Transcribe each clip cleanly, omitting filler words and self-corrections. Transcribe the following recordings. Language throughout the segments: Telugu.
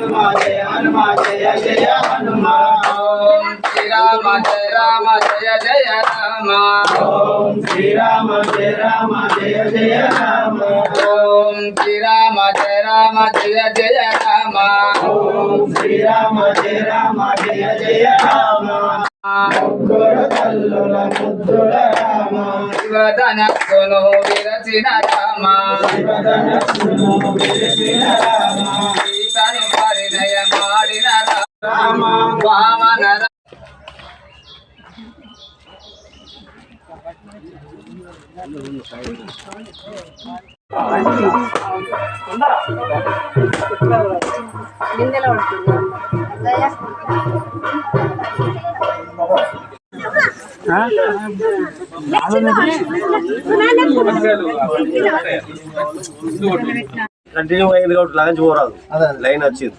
जय हनुमान जय जय हनुमान। श्री राम जय राम जय जय राम। ओम श्री राम जय राम जय जय राम। ओम श्री राम जय राम जय जय राम। ओम श्री राम जय राम जय जय राम। मुद्दुल मुद्दुल राम। शिवधन सुनो विरचिन राम। शिवधन सुनो विरचिन राम। सीतनु परिणय माडिन राम। वामन కంటిన్యూ అయింది కాబట్టి లంచ్ పోరాదు లైన్ వచ్చింది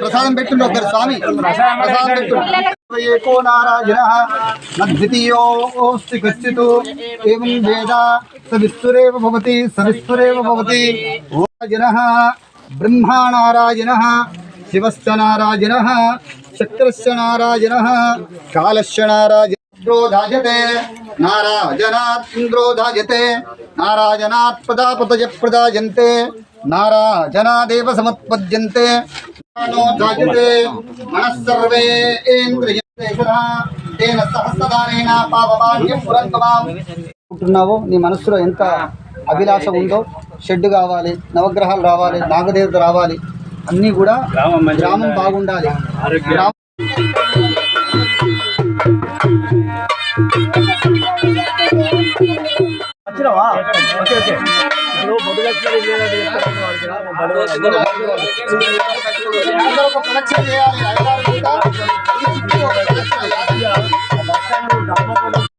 ప్రసాదం పెట్టుండే ఒకరు స్వామి ప్రసాదం పెట్టుండే ఏకో నారాయణః నద్వితీయోస్తి కచ్చిత్ ఏవం వేద సవిస్తురేవ భవతి సవిస్తురేవ భవతి నారాయణః బ్రహ్మా నారాయణః శివశ్చ నారాయణః చక్రశ్చ నారాయణః కాలశ్చ నారాయణో ధాజతే నారాయణాత్ ఇంద్రో ధాజతే నారాయణాత్ ప్రజాపతయ ప్రజాయంతే నారాయణాదేవ సముత్పద్యంతే నో ధాజతే మనస్సర్వే ఇంద్రియతే తేన సహస్రదానేన పాపమాన్యం పురంతమాం ఉంటున్నావో నీ మనస్సులో ఎంత అభిలాష ఉందో షెడ్ కావాలి, నవగ్రహాలు రావాలి, నాగదేవత రావాలి, అన్నీ కూడా గ్రామం బాగుండాలి.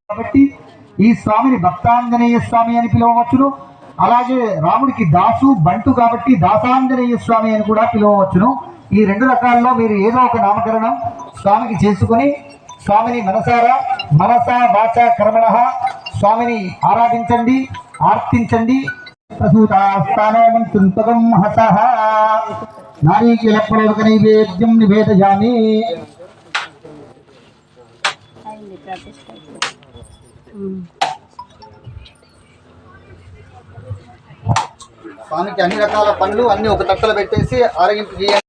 కాబట్టి ఈ స్వామిని భక్తాంజనేయ స్వామి అని పిలవవచ్చును. అలాగే రాముడికి దాసు బంటు కాబట్టి దాసాంజనేయ స్వామి అని కూడా పిలవవచ్చును. ఈ రెండు రకాల్లో మీరు ఏదో ఒక నామకరణం స్వామికి చేసుకుని స్వామిని మనసా వాచ కర్మణః స్వామిని ఆరాధించండి, ఆర్తించండి. ప్రసూతాస్థానోమంతుం హసః నారీకేల ప్రోదక నైవేద్యం నివేదయామి. స్వామికి అన్ని రకాల పండ్లు అన్ని ఒక తట్టలో పెట్టేసి ఆరగింపు చేయాలి.